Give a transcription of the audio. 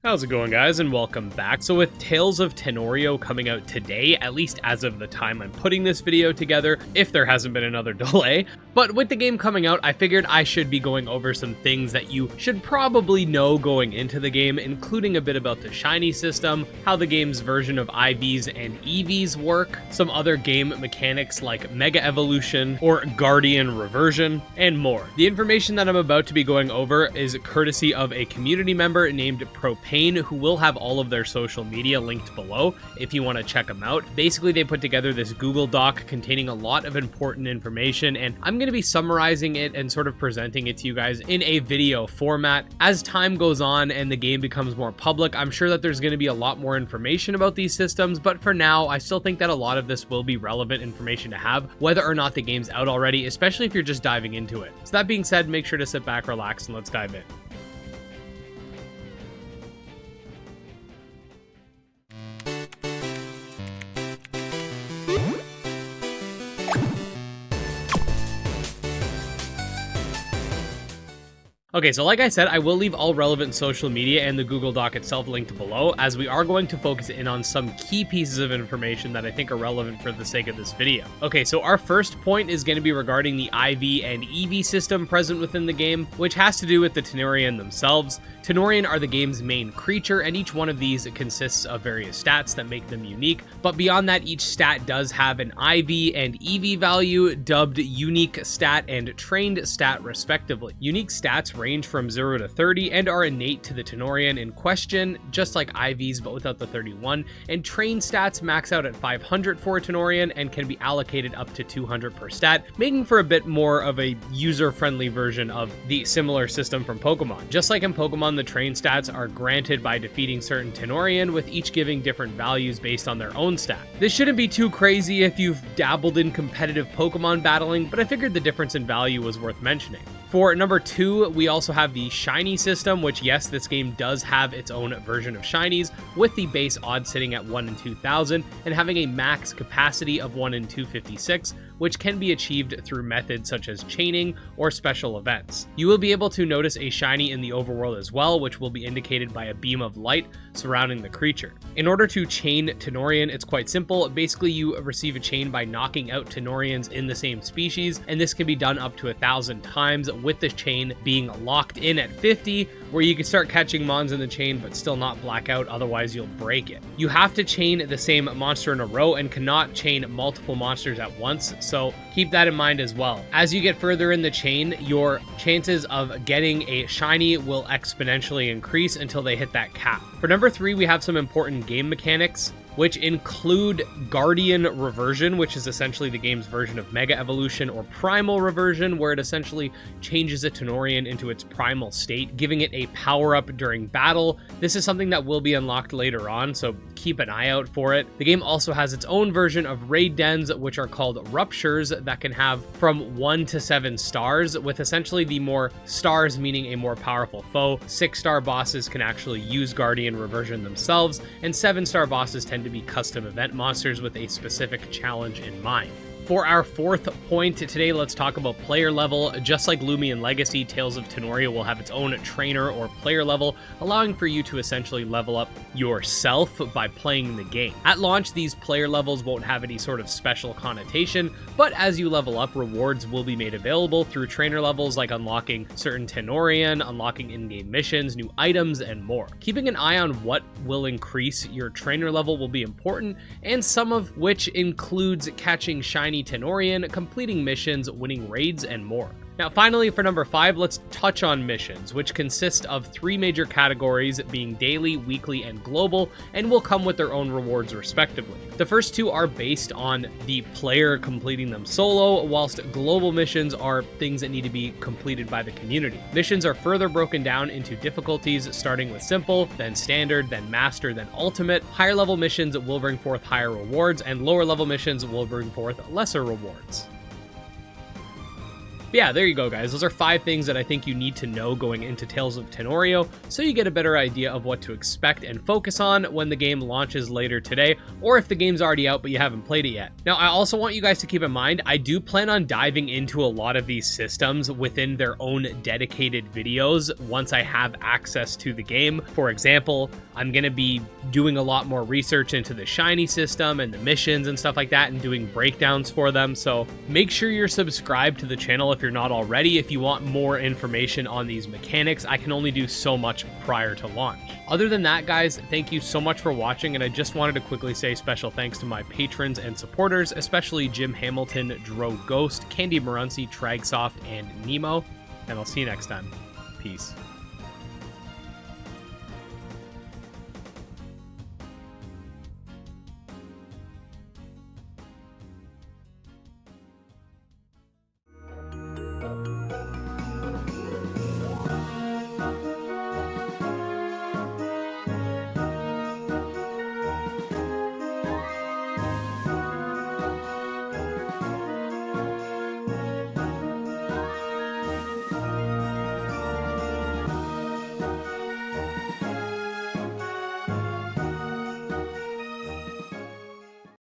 How's it going, guys, and welcome back. So with Tales of Tanorio coming out today, at least as of the time I'm putting this video together, if there hasn't been another delay, but with the game coming out, I figured I should be going over some things that you should probably know going into the game, including a bit about the shiny system, how the game's version of IVs and EVs work, some other game mechanics like Mega Evolution or Guardian Reversion, and more. The information that I'm about to be going over is courtesy of a community member named Propane, who will have all of their social media linked below if you want to check them out. Basically, they put together this Google Doc containing a lot of important information, and I'm going to be summarizing it and sort of presenting it to you guys in a video format. As time goes on and the game becomes more public, I'm sure that there's going to be a lot more information about these systems, but for now, I still think that a lot of this will be relevant information to have, whether or not the game's out already, especially if you're just diving into it. So that being said, make sure to sit back, relax, and let's dive in. Okay, so like I said, I will leave all relevant social media and the Google Doc itself linked below, as we are going to focus in on some key pieces of information that I think are relevant for the sake of this video. Okay, so our first point is going to be regarding the IV and EV system present within the game, which has to do with the Tanorian themselves. Tanorian are the game's main creature, and each one of these consists of various stats that make them unique, but beyond that, each stat does have an IV and EV value, dubbed unique stat and trained stat respectively. Unique stats range from 0 to 30 and are innate to the Tanorian in question, just like IVs but without the 31, and trained stats max out at 500 for a Tanorian and can be allocated up to 200 per stat, making for a bit more of a user-friendly version of the similar system from Pokemon. Just like in Pokemon, the trained stats are granted by defeating certain Tanorian, with each giving different values based on their own stat. This shouldn't be too crazy if you've dabbled in competitive Pokemon battling, but I figured the difference in value was worth mentioning. For number 2, we also have the shiny system, which yes, this game does have its own version of shinies, with the base odds sitting at 1 in 2,000 and having a max capacity of 1 in 256, which can be achieved through methods such as chaining or special events. You will be able to notice a shiny in the overworld as well, which will be indicated by a beam of light surrounding the creature. In order to chain Tanorian, it's quite simple. Basically, you receive a chain by knocking out Tanorians in the same species, and this can be done up to 1,000 times, with the chain being locked in at 50, where you can start catching mons in the chain but still not black out, otherwise you'll break it. You have to chain the same monster in a row and cannot chain multiple monsters at once, so keep that in mind as well. As you get further in the chain, your chances of getting a shiny will exponentially increase until they hit that cap. For number 3, we have some important game mechanics, which include Guardian Reversion, which is essentially the game's version of Mega Evolution, or Primal Reversion, where it essentially changes a Tanorian into its primal state, giving it a power-up during battle. This is something that will be unlocked later on, so keep an eye out for it. The game also has its own version of raid dens, which are called Ruptures, that can have from 1 to 7 stars, with essentially the more stars meaning a more powerful foe. 6-star bosses can actually use Guardian Reversion themselves, and 7-star bosses tend to be custom event monsters with a specific challenge in mind. For our fourth point today, let's talk about player level. Just like Lumion Legacy, Tales of Tanorio will have its own trainer or player level, allowing for you to essentially level up yourself by playing the game. At launch, these player levels won't have any sort of special connotation, but as you level up, rewards will be made available through trainer levels, like unlocking certain Tanorian, unlocking in-game missions, new items, and more. Keeping an eye on what will increase your trainer level will be important, and some of which includes catching shiny Tanorian, completing missions, winning raids, and more. Now finally, for number 5, let's touch on missions, which consist of 3 major categories, being daily, weekly, and global, and will come with their own rewards respectively. The first 2 are based on the player completing them solo, whilst global missions are things that need to be completed by the community. Missions are further broken down into difficulties, starting with simple, then standard, then master, then ultimate. Higher level missions will bring forth higher rewards, and lower level missions will bring forth lesser rewards. But yeah, there you go, guys. Those are 5 things that I think you need to know going into Tales of Tanorio, so you get a better idea of what to expect and focus on when the game launches later today, or if the game's already out but you haven't played it yet. Now, I also want you guys to keep in mind, I do plan on diving into a lot of these systems within their own dedicated videos once I have access to the game. For example, I'm going to be doing a lot more research into the shiny system and the missions and stuff like that, and doing breakdowns for them, so make sure you're subscribed to the channel if you're not already, if you want more information on these mechanics. I can only do so much prior to launch. Other than that, guys, thank you so much for watching, and I just wanted to quickly say special thanks to my patrons and supporters, especially Jim Hamilton, Dro Ghost, Candy Marunci, Tragsoft, and Nemo, and I'll see you next time. Peace.